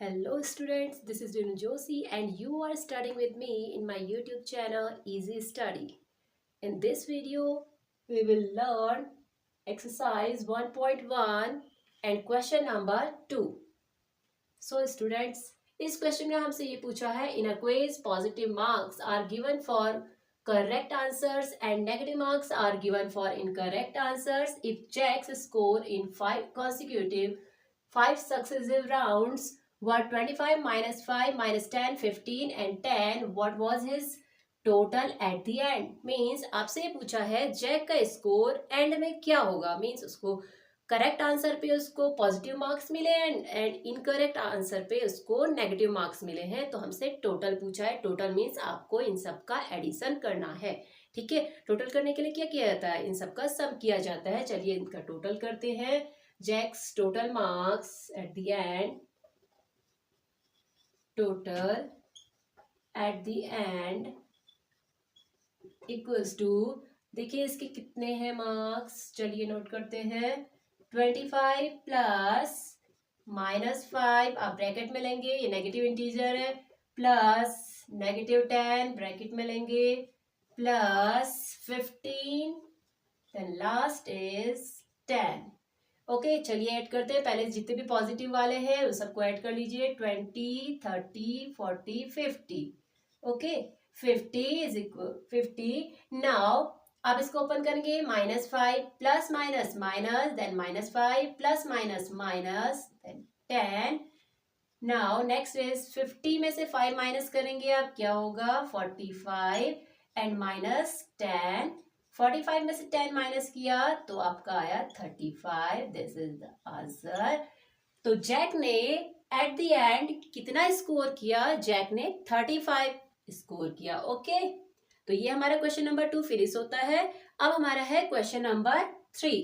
Hello students, this is Dunu Joshi and you are studying with me in my YouTube channel Easy Study. In this video, we will learn exercise 1.1 and question number 2. So students, इस question में हमसे ये पूछा है in a quiz positive marks are given for correct answers and negative marks are given for incorrect answers if Jack's score in 5 successive rounds were 25 minus 5 minus 10 15 and 10 what was his total at the end means आपसे ये पूछा है Jack का score and में क्या होगा means उसको correct answer पे उसको पॉजिटिव मार्क्स मिले एंड इनकरेक्ट आंसर पे उसको नेगेटिव मार्क्स मिले हैं तो हमसे टोटल पूछा है। टोटल मीन्स आपको इन सब का एडिशन करना है। ठीक है, टोटल करने के लिए क्या किया जाता है, इन सब का सम किया जाता है। चलिए इनका टोटल करते हैं। Jack's total marks at the end, total at the end equals to, देखिए इसके कितने हैं मार्क्स, चलिए नोट करते हैं। 25 प्लस -5 आप ब्रैकेट में लेंगे, ये नेगेटिव इंटीजर है, प्लस -10 ब्रैकेट में लेंगे, plus 15 then last is 10। Okay चलिए ऐड करते हैं। पहले जितने भी पॉजिटिव वाले हैं उन सबको ऐड कर लीजिए। 20 30 40 50। Okay 50 is equal 50। नाउ आप इसको ओपन करेंगे, -5 plus minus minus then -5 plus minus minus then 10। Now next is 50 में से 5 माइनस करेंगे आप, क्या होगा 45 एंड -10। 45 में से 10 माइनस किया तो आपका आया 35। This is the answer. तो जैक ने एट द एंड कितना स्कोर किया, जैक ने 35 स्कोर किया। ओके तो ये हमारा क्वेश्चन नंबर 2 फिनिश होता है। अब हमारा है क्वेश्चन नंबर 3।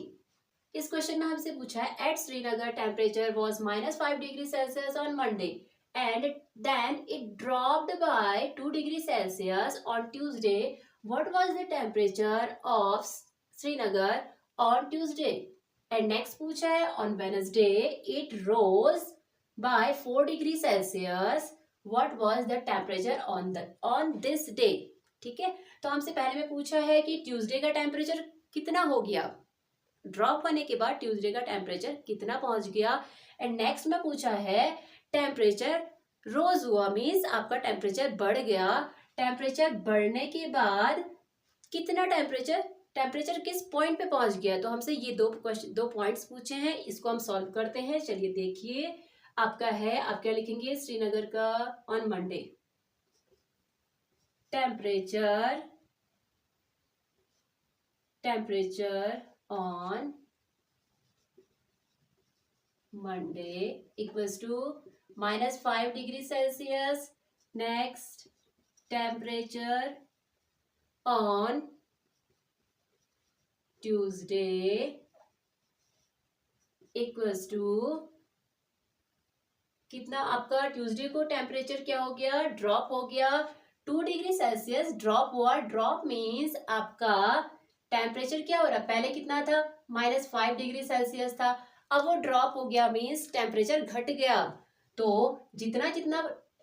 इस क्वेश्चन में हमसे पूछा है at Srinagar temperature was -5 degree Celsius on Monday and then it dropped by 2 degree Celsius on Tuesday. What was the temperature of Srinagar on Tuesday? And next पूछा है on Wednesday it rose by 4 degree Celsius. What was the temperature on this day? ठीक है, तो हमसे पहले में पूछा है कि ट्यूसडे का टेम्परेचर कितना हो गया, ड्रॉप होने के बाद ट्यूसडे का टेम्परेचर कितना पहुंच गया। एंड नेक्स्ट में पूछा है टेम्परेचर रोज हुआ, मीन्स आपका टेम्परेचर बढ़ गया। टेम्परेचर बढ़ने के बाद कितना टेम्परेचर किस पॉइंट पे पहुंच गया, तो हमसे ये दो पॉइंट्स पूछे हैं, इसको हम सॉल्व करते हैं। चलिए देखिए आपका है, आप क्या लिखेंगे, श्रीनगर का on Monday temperature on Monday equals to -5 degree Celsius. Next, temperature on Tuesday equals to कितना, आपका ट्यूसडे को टेम्परेचर क्या हो गया, ड्रॉप हो गया 2 डिग्री सेल्सियस ड्रॉप हुआ। ड्रॉप मीन्स आपका टेम्परेचर क्या हो रहा, पहले कितना था -5 डिग्री सेल्सियस था, अब वो ड्रॉप हो गया मीन्स टेम्परेचर घट गया। तो जितना जितना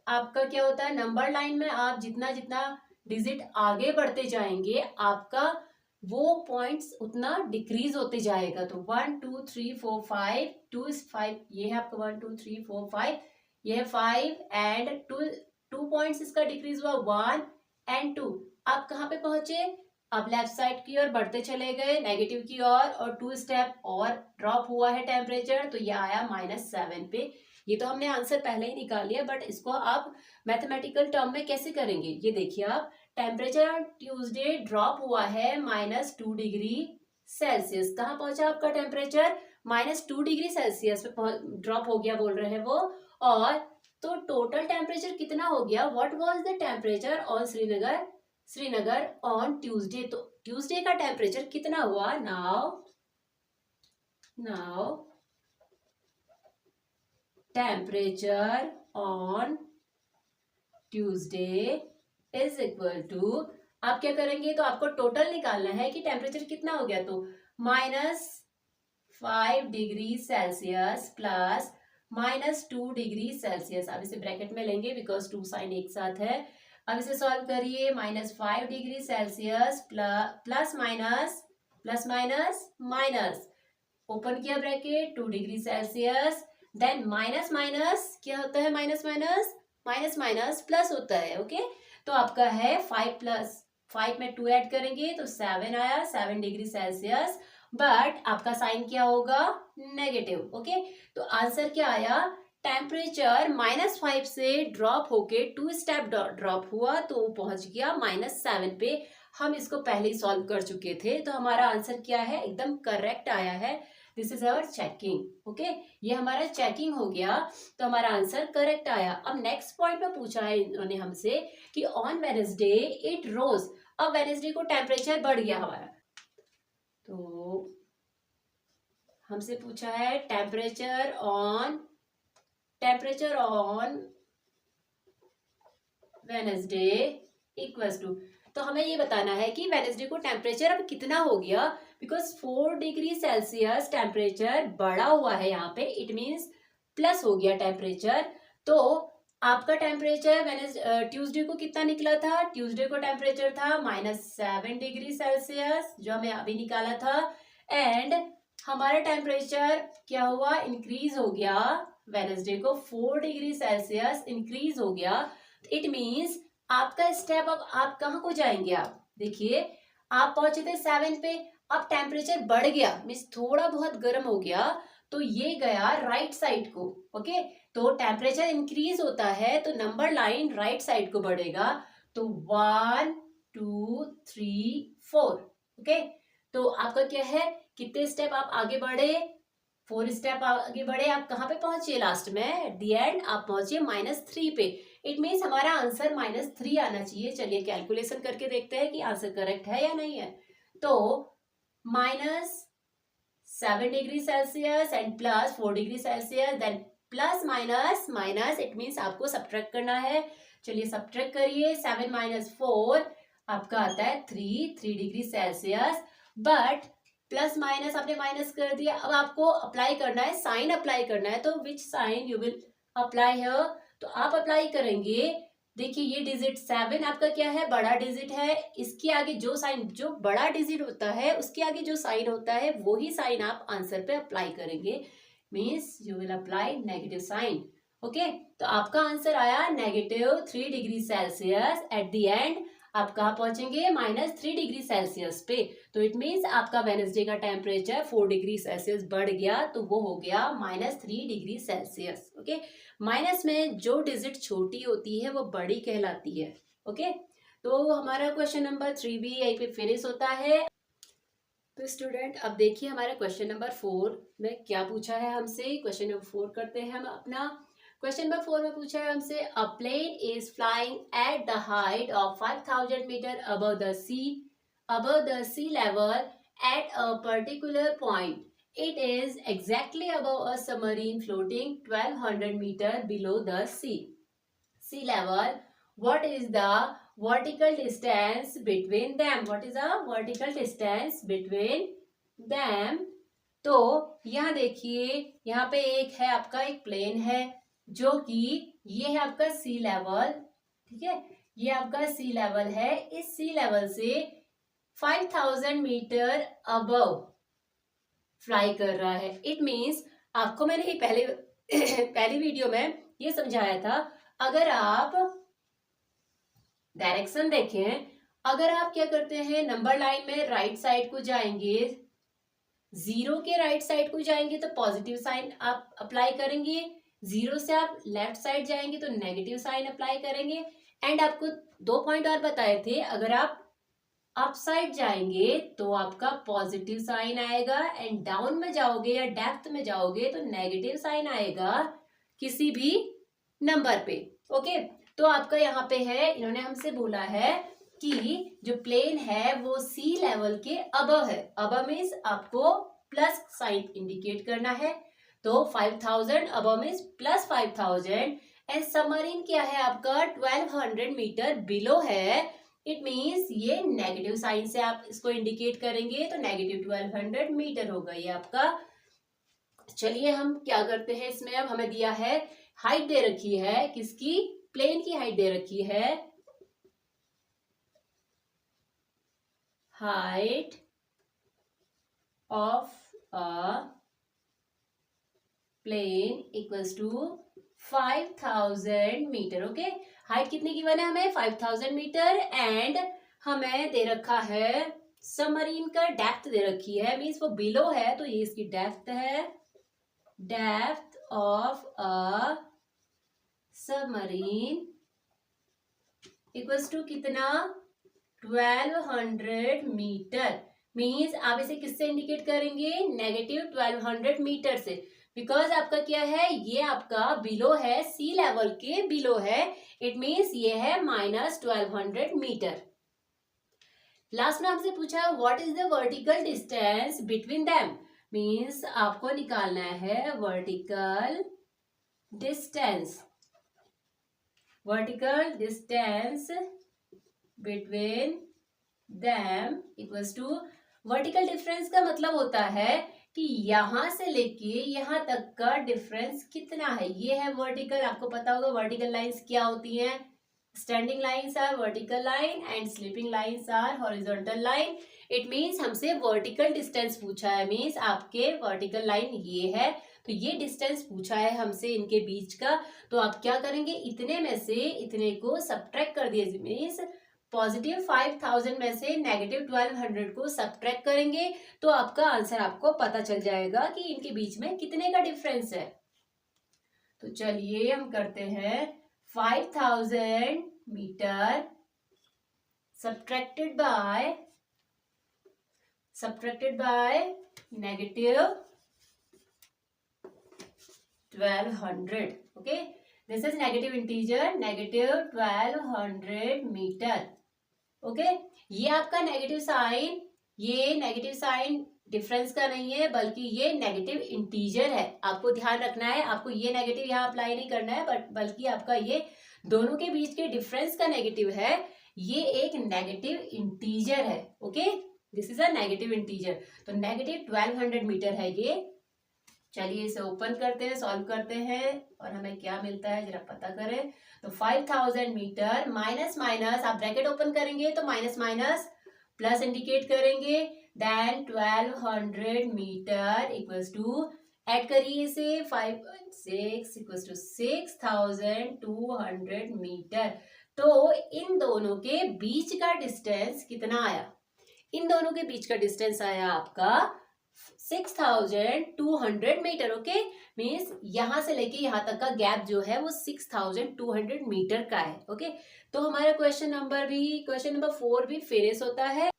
आपका क्या होता है, नंबर लाइन में आप जितना जितना डिजिट आगे बढ़ते जाएंगे आपका वो पॉइंट्स उतना डिक्रीज होते जाएगा। तो 1 2 3 4 5 2 5, ये है आपका 1 2 3 4 5, ये है 5 एंड 2 पॉइंट्स इसका डिक्रीज हुआ 1 एंड 2। आप कहाँ पे पहुंचे, आप लेफ्ट साइड की ओर बढ़ते चले गए नेगेटिव की ओर और 2 स्टेप और ड्रॉप हुआ है टेम्परेचर, तो ये आया -7 पे। ये तो हमने आंसर पहले ही निकाल लिया, बट इसको आप मैथमेटिकल टर्म में कैसे करेंगे, ये देखिए आप, टेम्परेचर ऑन ट्यूसडे ड्रॉप हुआ है -2 डिग्री सेल्सियस। कहाँ पहुंचा आपका टेम्परेचर, -2 डिग्री सेल्सियस पे ड्रॉप हो गया बोल रहे हैं वो। और तो टोटल टेम्परेचर कितना हो गया, what was the temperature on Srinagar on Tuesday, तो ट्यूसडे का टेम्परेचर कितना हुआ। Now temperature on Tuesday is equal to, आप क्या करेंगे, तो आपको टोटल निकालना है कि टेम्परेचर कितना हो गया, तो -5 degree Celsius plus -2 degree Celsius. अब इसे ब्रैकेट में लेंगे बिकॉज 2 साइन एक साथ है। अब इसे सॉल्व करिए, -5 degree Celsius plus minus minus, open किया bracket 2 degree Celsius, then minus minus क्या होता है, minus minus minus minus plus होता है। ओके, तो आपका है 5 प्लस 5 में 2 ऐड करेंगे तो 7 आया, 7 डिग्री सेल्सियस, बट आपका साइन क्या होगा, नेगेटिव। ओके, तो आंसर क्या आया, टेम्परेचर -5 से ड्रॉप होके 2 स्टेप ड्रॉप हुआ तो वो पहुंच गया -7 पे। हम इसको पहले ही सॉल्व कर चुके थे, तो हमारा आंसर क्या है, एकदम करेक्ट आया है। This is our checking. Okay, ये हमारा चेकिंग हो गया, तो हमारा आंसर करेक्ट आया। अब नेक्स्ट पॉइंट में पूछा है इन्होंने हमसे कि ऑन वेडनेसडे इट रोज। अब वेडनेसडे को टेम्परेचर बढ़ गया हमारा, तो हमसे पूछा है temperature on Wednesday equals to, तो हमें ये बताना है कि वेडनेसडे को टेम्परेचर अब कितना हो गया, बिकॉज 4 डिग्री सेल्सियस टेम्परेचर बढ़ा हुआ है यहाँ पे, इट मीन्स प्लस हो गया टेम्परेचर। तो आपका टेम्परेचर ट्यूसडे को कितना निकला था, ट्यूसडे को टेम्परेचर था -7 डिग्री सेल्सियस जो हमें अभी निकाला था, एंड हमारा टेम्परेचर क्या हुआ, इंक्रीज हो गया, वेडनेसडे को 4 डिग्री सेल्सियस इंक्रीज हो गया। इट मीन्स आपका स्टेप, अब आप कहाँ को जाएंगे, आप देखिए आप पहुंचे थे 7 पे, अब टेम्परेचर बढ़ गया, मीन्स थोड़ा बहुत गर्म हो गया, तो ये गया राइट साइड को। ओके, तो टेम्परेचर इंक्रीज होता है तो नंबर लाइन राइट साइड को बढ़ेगा, तो 1 2 3 4। ओके, तो आपका क्या है, कितने स्टेप आप आगे बढ़े, 4 स्टेप आगे बढ़े, आप कहाँ पे पहुंचे, लास्ट में एट दी एंड आप पहुंचे -3 पे। इट मीन्स हमारा आंसर -3 आना चाहिए। चलिए कैलकुलेशन करके देखते हैं कि आंसर करेक्ट है या नहीं है। तो -7 degree Celsius and +4 degree Celsius, then plus minus minus, it means आपको सब्ट्रैक्ट करना है। चलिए सब्ट्रैक्ट करिए, 7 - 4 आपका आता है 3 degree Celsius, but plus minus आपने माइनस कर दिया, अब आपको अप्लाई करना है, साइन अप्लाई करना है, तो which sign you will apply है, तो आप अप्लाई करेंगे। देखिए ये डिजिट 7 आपका क्या है, बड़ा डिजिट है, इसके आगे जो साइन, जो बड़ा डिजिट होता है उसके आगे जो साइन होता है वो ही साइन आप आंसर पे अप्लाई करेंगे, means you will apply negative sign. Okay, तो आपका आंसर आया -3 degree Celsius. At the end आप कहाँ पहुंचेंगे, -3 डिग्री सेल्सियस पे। तो इट मीन्स आपका वेडनेसडे का टेम्परेचर 4 डिग्री सेल्सियस बढ़ गया, तो वो हो गया -3 डिग्री सेल्सियस। ओके, माइनस में जो डिजिट छोटी होती है वो बड़ी कहलाती है। ओके, तो हमारा क्वेश्चन नंबर 3 भी यहीं पे फिनिश होता है। तो स्टूडेंट अब देखिए हमारा क्वेश्चन नंबर 4 में क्या पूछा है हमसे। क्वेश्चन नंबर 4 करते हैं हम अपना। क्वेश्चन नंबर 4 में पूछा है हमसे, a plane is flying at the height of 5000 metre above the sea level at a particular point. It is exactly above a submarine floating 1200 meter below the sea level. What is the vertical distance between them? What is the vertical distance between them? तो यहाँ देखिए, यहाँ पे एक है आपका, एक plane है जो कि ये है आपका सी लेवल। ठीक है, ये आपका सी लेवल है, इस सी लेवल से 5000 मीटर अबव फ्लाई कर रहा है। इट मीन्स आपको मैंने ये पहली वीडियो में ये समझाया था, अगर आप डायरेक्शन देखें, अगर आप क्या करते हैं, नंबर लाइन में राइट साइड को जाएंगे, 0 के राइट साइड को जाएंगे तो पॉजिटिव साइन आप अप्लाई करेंगे, 0 से आप लेफ्ट साइड जाएंगे तो नेगेटिव साइन अप्लाई करेंगे। एंड आपको 2 पॉइंट और बताए थे, अगर आप अप साइड जाएंगे तो आपका पॉजिटिव साइन आएगा, एंड डाउन में जाओगे या डेप्थ में जाओगे तो नेगेटिव साइन आएगा किसी भी नंबर पे। ओके, तो आपका यहाँ पे है, इन्होंने हमसे बोला है कि जो प्लेन है वो सी लेवल के अबव है। अबव मीन्स आपको प्लस साइन इंडिकेट करना है, तो 5000 अबव मीन्स +5000, एंड सबमरीन क्या है आपका 1200 मीटर बिलो है। इट मीन्स ये नेगेटिव साइन से आप इसको इंडिकेट करेंगे, तो -1200 मीटर होगा ये आपका चलिए हम क्या करते हैं इसमें, अब हमें दिया है हाइट दे रखी है, किसकी, प्लेन की हाइट दे रखी है, height of a plane equals to 5000 metre. Okay, height कितनी की बना है हमें, 5000 मीटर, एंड हमें दे रखा है सबमरीन का डेप्थ दे रखी है, मीन्स वो बिलो है तो ये इसकी डेप्थ है, depth of a submarine equals to कितना, 1200 मीटर। मीन्स आप इसे किससे इंडिकेट करेंगे, नेगेटिव 1200 मीटर से, बिकॉज आपका क्या है, ये आपका बिलो है, सी लेवल के बिलो है, इट मीन्स ये है -1200 मीटर। लास्ट में आपसे पूछा what is the vertical distance between them, means आपको निकालना है vertical distance, vertical distance between them equals to, vertical difference का मतलब होता है कि यहां से लेके यहां तक का डिफरेंस कितना है, ये है वर्टिकल। आपको पता होगा वर्टिकल लाइंस क्या होती हैं, standing lines are vertical line and sleeping lines are horizontal line. It means हमसे वर्टिकल डिस्टेंस पूछा है, मीन्स आपके वर्टिकल लाइन ये है, तो ये डिस्टेंस पूछा है हमसे इनके बीच का, तो आप क्या करेंगे, इतने में से इतने को सब्ट्रैक्ट कर दिए, मीन्स पॉजिटिव 5000 में से नेगेटिव 1200 को सब्ट्रैक्ट करेंगे, तो आपका आंसर आपको पता चल जाएगा कि इनके बीच में कितने का डिफरेंस है। तो चलिए हम करते हैं 5000 metre subtracted by negative 1200। Okay, this is negative integer, negative 1200 metre. Okay, ये आपका नेगेटिव साइन, ये नेगेटिव साइन डिफरेंस का नहीं है, बल्कि ये नेगेटिव इंटीजर है, आपको ध्यान रखना है, आपको ये नेगेटिव यहाँ अप्लाई नहीं करना है, बट बल्कि आपका ये दोनों के बीच के डिफरेंस का नेगेटिव है, ये एक नेगेटिव इंटीजर है। Okay, this is a negative integer, तो नेगेटिव 1200 मीटर है ये। चलिए इसे ओपन करते हैं, सॉल्व करते हैं, और हमें क्या मिलता है जरा पता करें। तो 5000 मीटर माइनस माइनस, आप ब्रैकेट ओपन करेंगे तो माइनस माइनस प्लस इंडिकेट करेंगे, then 1200 metre equals to, add करिए इसे, 5.6 इक्वल्स टू 6200 मीटर। तो इन दोनों के बीच का डिस्टेंस कितना आया, इन दोनों के बीच का डिस्टेंस आया आपका 6200 मीटर। ओके, मीन्स यहां से लेके यहां तक का गैप जो है वो 6200 मीटर का है। ओके, तो हमारा क्वेश्चन नंबर 4 भी फिनिश होता है।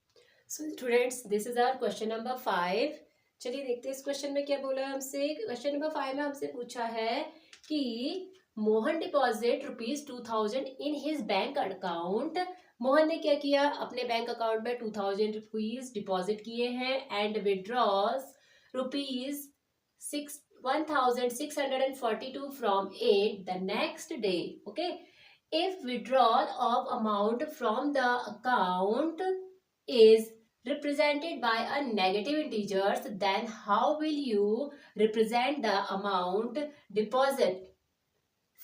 So students, this is our question number 5। चलिए देखते हैं इस क्वेश्चन में क्या बोला है हमसे। क्वेश्चन नंबर 5 में हमसे पूछा है कि Mohan deposit ₹2000 in his bank account. Mohan ने क्या किया, अपने बैंक अकाउंट में 2000 रुपीज डिपॉजिट किए हैं, and withdraws ₹1642 from it the next day. Okay, if withdrawal of amount from the account is represented by a negative integers, then how will you represent the amount deposit?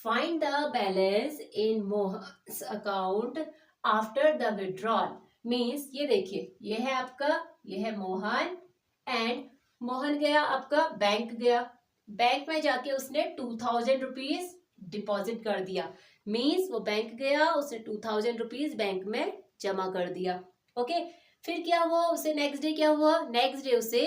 Find the balance in Mohan's account after the withdrawal. Means ये देखिए, ये है आपका, ये है Mohan, and Mohan गया आपका bank गया, बैंक में जाके उसने 2000 रुपीज डिपॉजिट कर दिया, मीन्स वो बैंक गया, उसने 2000 रुपीज बैंक में जमा कर दिया। ओके, फिर क्या हुआ, उसे नेक्स्ट डे क्या हुआ, नेक्स्ट डे उसे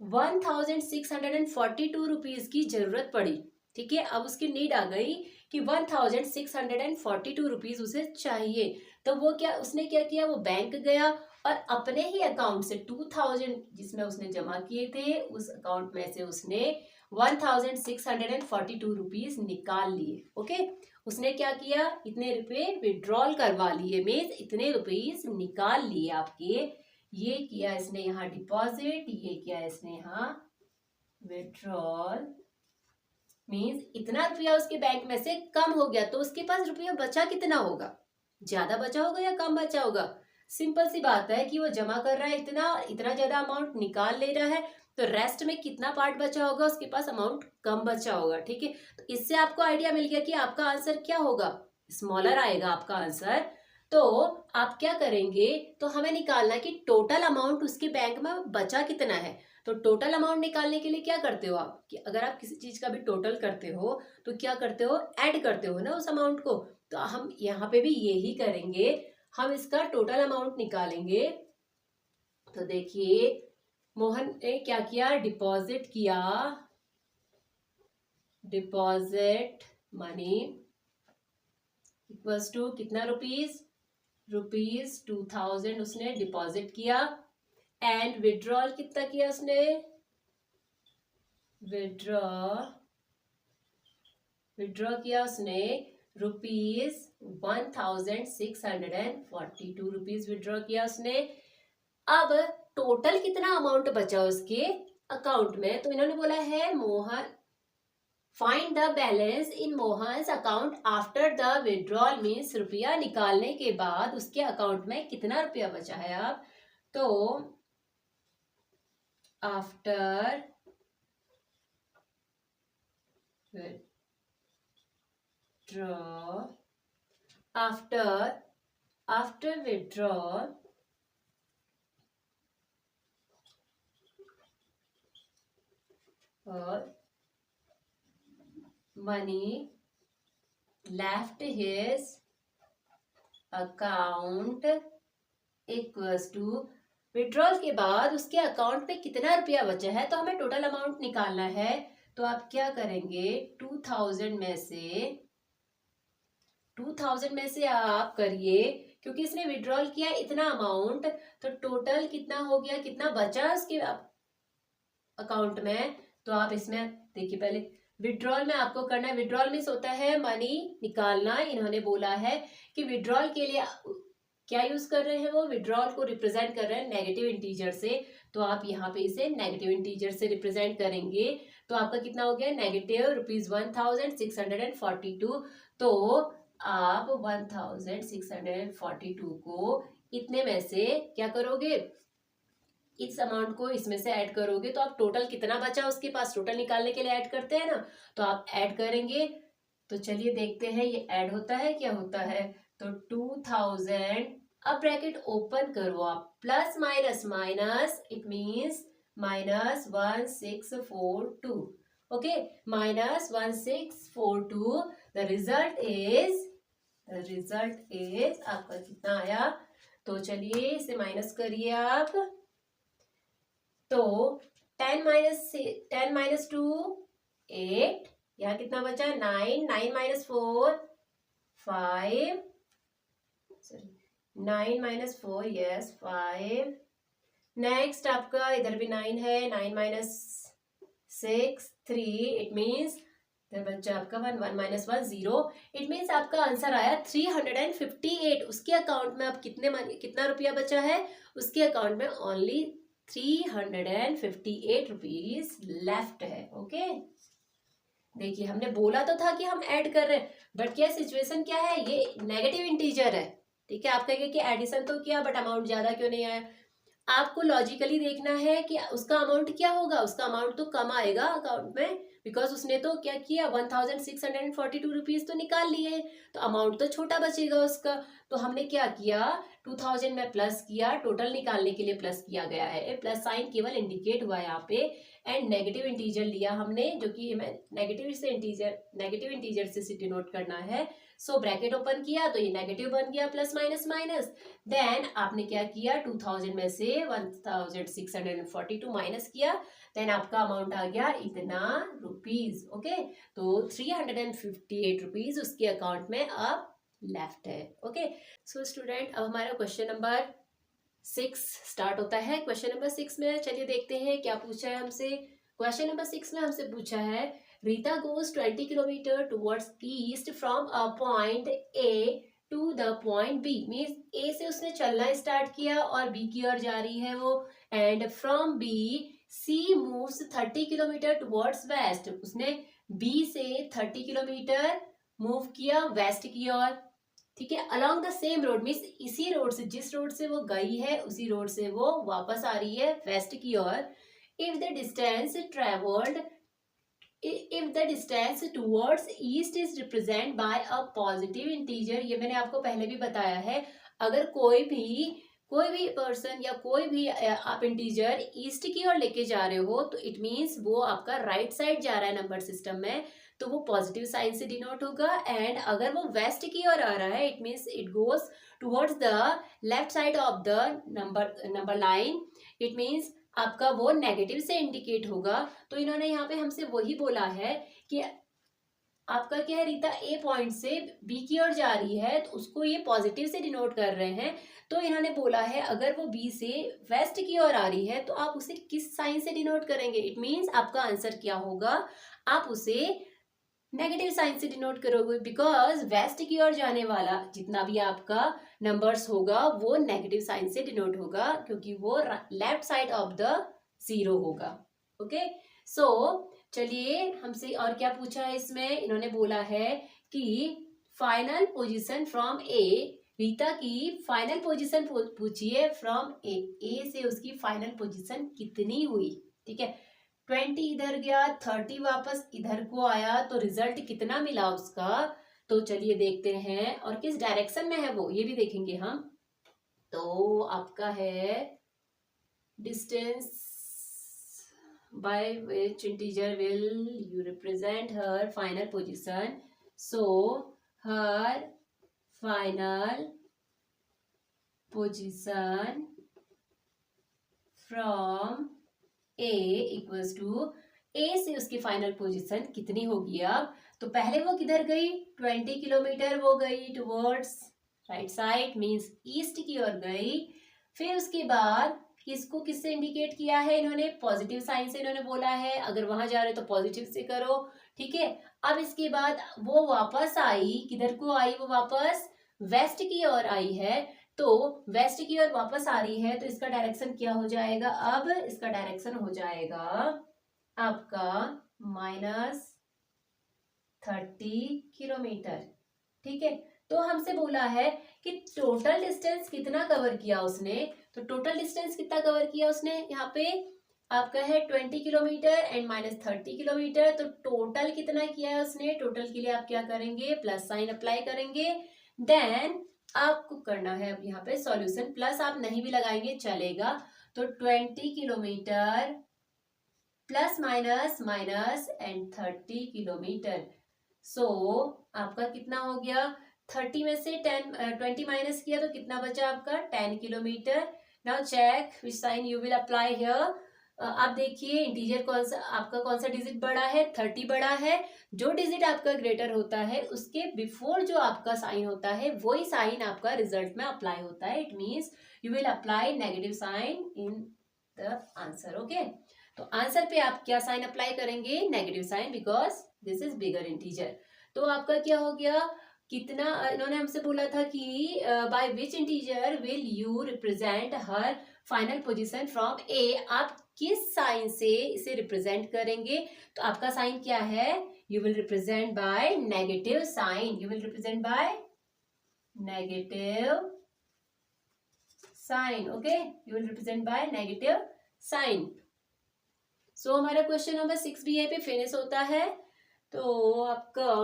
1642 रुपीज की जरूरत पड़ी। ठीक है, अब उसकी नीड आ गई कि 1642 रुपीज उसे चाहिए, तो वो क्या, उसने क्या किया, वो बैंक गया और अपने ही अकाउंट से 2000 जिसमें उसने जमा किए थे, उस अकाउंट में से उसने 1642 रुपीज निकाल लिए। ओके, उसने क्या किया, इतने रुपए विड्रॉल करवा लिए, मीन्स इतने रुपीज निकाल लिए आपके, ये किया इसने यहाँ डिपॉजिट, ये किया इसने यहाँ विड्रॉल, मीन्स इतना रुपया उसके बैंक में से कम हो गया, तो उसके पास रुपया बचा कितना होगा, ज्यादा बचा होगा या कम बचा होगा। सिंपल सी बात है कि वो जमा कर रहा है इतना, इतना ज्यादा अमाउंट निकाल ले रहा है, तो रेस्ट में कितना पार्ट बचा होगा, उसके पास अमाउंट कम बचा होगा। ठीक है, तो इससे आपको आइडिया मिल गया कि आपका आंसर क्या होगा, स्मॉलर आएगा आपका आंसर। तो आप क्या करेंगे, तो हमें निकालना कि टोटल अमाउंट उसके बैंक में बचा कितना है। तो टोटल अमाउंट निकालने के लिए क्या करते हो आप, कि अगर आप किसी चीज का भी टोटल करते हो तो क्या करते हो, ऐड करते हो ना उस अमाउंट को। तो हम यहाँ पे भी यही करेंगे, हम इसका टोटल अमाउंट निकालेंगे। तो देखिए मोहन ने क्या किया, डिपॉजिट किया, डिपॉजिट मनी इक्वल्स टू कितना, रुपीज 2000 उसने डिपॉजिट किया। एंड विड्रॉल कितना किया उसने, विड्रॉ किया उसने ₹1642 रुपीज विड्रॉ किया उसने। अब टोटल कितना अमाउंट बचा उसके अकाउंट में, तो इन्होंने बोला है Mohan find the balance in Mohan's account after the withdrawal, means रुपया निकालने के बाद उसके अकाउंट में कितना रुपया बचा है। आप तो after withdrawal money left his account equals to, withdrawal के बाद उसके अकाउंट में कितना रुपया बचा है, तो हमें टोटल अमाउंट निकालना है। तो आप क्या करेंगे, 2000 में से आप करिए, क्योंकि इसने विड्रॉल किया इतना अमाउंट, तो टोटल कितना हो गया, कितना बचा उसके अकाउंट में। तो आप इसमें देखिए, पहले विड्रॉल में आपको करना है, विड्रॉल मीन्स होता है मनी निकालना। इन्होंने बोला है कि विड्रॉल के लिए क्या यूज कर रहे हैं, वो विड्रॉल को रिप्रेजेंट कर रहे हैं नेगेटिव इंटीजर से। तो आप यहाँ पे इसे नेगेटिव इंटीजर से रिप्रेजेंट करेंगे। तो आपका कितना हो गया, नेगेटिव ₹1642। तो आप 1642 को इतने में से क्या करोगे, इस अमाउंट को इसमें से ऐड करोगे, तो आप टोटल कितना बचा उसके पास, टोटल निकालने के लिए ऐड करते हैं ना, तो आप ऐड करेंगे। तो चलिए देखते हैं ये ऐड होता है क्या होता है। तो 2000, अब ब्रैकेट ओपन करो आप, plus minus minus, it means -1642, okay, -1642। The result is आपका कितना आया, तो चलिए इसे माइनस करिए आप। तो 10 माइनस 2 8, यहाँ कितना बचा, 9, 9 माइनस 4 5, 9 माइनस 4 यस 5। नेक्स्ट आपका इधर भी 9 है, 9 माइनस 6 3, इट मीन्स बच्चा आपका 1 1 माइनस 1 0। इट मीन्स आपका आंसर आया 358। उसके अकाउंट में अब कितना रुपया बचा है, उसके अकाउंट में ओनली 358 रुपीज लेफ्ट है। ओके, देखिए हमने बोला तो था कि हम ऐड कर रहे हैं, बट क्या सिचुएशन क्या है, ये नेगेटिव इंटीजर है। ठीक है, आप कहेंगे कि एडिशन तो किया बट अमाउंट ज्यादा क्यों नहीं आया। आपको लॉजिकली देखना है कि उसका अमाउंट क्या होगा, उसका अमाउंट तो कम आएगा अकाउंट में, बिकॉज उसने तो क्या किया 1642 रुपीज तो निकाल लिए, तो अमाउंट तो छोटा बचेगा उसका। तो हमने क्या किया, 2000 में प्लस किया, टोटल निकालने के लिए प्लस किया गया है, प्लस साइन केवल इंडिकेट हुआ है यहाँ पे। एंड नेगेटिव इंटीजर लिया हमने, जो कि नेगेटिव इंटीजर से डिनोट करना है। सो ब्रैकेट ओपन किया तो ये नेगेटिव बन गया, प्लस माइनस माइनस। देन आपने क्या किया, 2000 में से 1642 माइनस किया, देन आपका अमाउंट आ गया इतना रुपीज। ओके, तो 358 रुपीज उसके अकाउंट में अब लेफ्ट है। ओके, सो स्टूडेंट अब हमारा क्वेश्चन नंबर 6 स्टार्ट होता है। क्वेश्चन नंबर 6 में चलिए देखते हैं क्या पूछा है हमसे। क्वेश्चन नंबर 6 में हमसे पूछा है, Rita goes 20 kilometre towards east from a point A to the point B. Means A से उसने चलना स्टार्ट किया और बी की ओर जा रही है वो। And from B C moves 30 kilometre towards west. उसने बी से 30 किलोमीटर मूव किया वेस्ट की ओर। ठीक है, along the same road, means इसी रोड से, जिस रोड से वो गई है उसी रोड से वो वापस आ रही है वेस्ट की ओर। If the distance travelled if the distance towards east is represented by a positive integer, ये मैंने आपको पहले भी बताया है, अगर कोई भी पर्सन या कोई भी आप इंटीजर ईस्ट की ओर लेके जा रहे हो तो इट मीन्स वो आपका राइट साइड जा रहा है नंबर सिस्टम में, तो वो पॉजिटिव साइन से डिनोट होगा। एंड अगर वो वेस्ट की ओर आ रहा है it means it goes towards the left side of the number line, it means आपका वो नेगेटिव से इंडिकेट होगा। तो इन्होंने यहाँ पे हमसे वही बोला है कि आपका क्या है, रीता ए पॉइंट से बी की ओर जा रही है तो उसको ये पॉजिटिव से डिनोट कर रहे हैं। तो इन्होंने बोला है अगर वो बी से वेस्ट की ओर आ रही है तो आप उसे किस साइन से डिनोट करेंगे। इट मीन्स आपका आंसर क्या होगा, आप उसे नेगेटिव साइन से डिनोट करोगे, बिकॉज वेस्ट की ओर जाने वाला जितना भी आपका नंबर्स होगा वो नेगेटिव साइन से डिनोट होगा, क्योंकि वो left side of the zero होगा। ओके, सो चलिए हमसे और क्या पूछा है इसमें, इन्होंने बोला है कि फाइनल पोजीशन फ्रॉम ए, रीता की फाइनल पोजीशन पूछिए फ्रॉम ए से उसकी फाइनल पोजीशन कितनी हुई। ठीक है, 20 इधर गया, 30 वापस इधर को आया, तो रिजल्ट कितना मिला उसका। तो चलिए देखते हैं, और किस डायरेक्शन में है वो ये भी देखेंगे हम। तो आपका है distance by which integer will you represent her final position, so her final position from A equals to A से उसकी फाइनल पोजीशन कितनी होगी। अब तो पहले वो किधर गई, 20 किलोमीटर वो गई towards right side means east की ओर गई। फिर उसके बाद इसको किससे इंडिकेट किया है इन्होंने, पॉजिटिव साइन से इन्होंने बोला है अगर वहां जा रहे तो पॉजिटिव से करो। ठीक है, अब इसके बाद वो वापस आई, किधर को आई, वो वापस वेस्ट की ओर आई है। तो वेस्ट की ओर वापस आ रही है तो इसका डायरेक्शन क्या हो जाएगा, अब इसका डायरेक्शन हो जाएगा आपका -30 किलोमीटर। ठीक है, तो हमसे बोला है कि टोटल डिस्टेंस कितना कवर किया उसने, तो टोटल डिस्टेंस कितना कवर किया उसने, यहाँ पे आपका है 20 किलोमीटर एंड -30 किलोमीटर, तो टोटल कितना किया है उसने। टोटल के लिए आप क्या करेंगे, प्लस साइन अप्लाई करेंगे, देन आपको करना है अब यहाँ पे सॉल्यूशन, प्लस आप नहीं भी लगाएंगे चलेगा। तो 20 kilometre plus minus minus and 30 kilometre, so आपका कितना हो गया, 30 में से 20 माइनस किया तो कितना बचा आपका 10 kilometre. Now check which sign you will apply here. आप देखिए इंटीजर कौन सा डिजिट बड़ा है, 30 बड़ा है। जो डिजिट आपका ग्रेटर होता है उसके बिफोर जो आपका साइन होता है वही साइन आपका रिजल्ट में अप्लाई होता है। It means you will apply negative sign in the answer. Okay, तो आंसर पे आप क्या साइन अप्लाई करेंगे, negative sign, because this is bigger integer. तो आपका क्या हो गया, कितना इन्होंने हमसे बोला था कि by which integer will you represent her final position from A, आप किस साइन से इसे रिप्रेजेंट करेंगे। तो आपका साइन क्या है, you will represent by negative sign, you will represent by negative sign. Okay, you will represent by negative sign. So हमारा क्वेश्चन नंबर 6 भी यहीं पे फिनिश होता है। तो आपका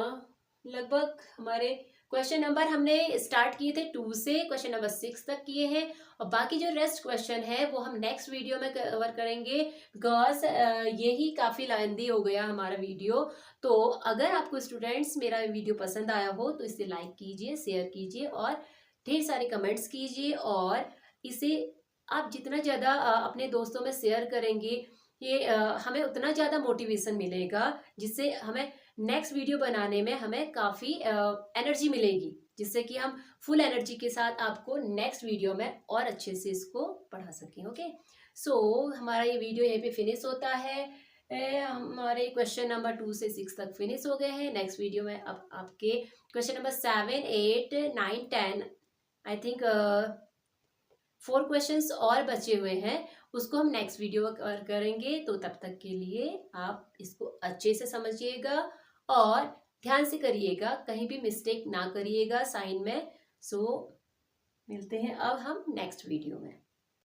लगभग हमारे क्वेश्चन नंबर हमने स्टार्ट किए थे 2 से क्वेश्चन नंबर 6 तक किए हैं, और बाकी जो रेस्ट क्वेश्चन है वो हम नेक्स्ट वीडियो में कवर करेंगे, बिकॉज यही काफ़ी लेंथी हो गया हमारा वीडियो। तो अगर आपको स्टूडेंट्स मेरा वीडियो पसंद आया हो तो इसे लाइक कीजिए, शेयर कीजिए और ढेर सारे कमेंट्स कीजिए, और इसे आप जितना ज़्यादा अपने दोस्तों में शेयर करेंगे ये हमें उतना ज़्यादा मोटिवेशन मिलेगा, जिससे हमें नेक्स्ट वीडियो बनाने में हमें काफ़ी एनर्जी मिलेगी, जिससे कि हम फुल एनर्जी के साथ आपको नेक्स्ट वीडियो में और अच्छे से इसको पढ़ा सकें। ओके, सो हमारा ये वीडियो यहीं पे फिनिश होता है। हमारे क्वेश्चन नंबर 2 से 6 तक फिनिश हो गए हैं। नेक्स्ट वीडियो में अब आपके question number 7, 8, 9, 10 I think 4 questions और बचे हुए हैं, उसको हम नेक्स्ट वीडियो में कवर करेंगे। तो तब तक के लिए आप इसको अच्छे से समझिएगा और ध्यान से करिएगा, कहीं भी मिस्टेक ना करिएगा साइन में। सो मिलते हैं अब हम नेक्स्ट वीडियो में।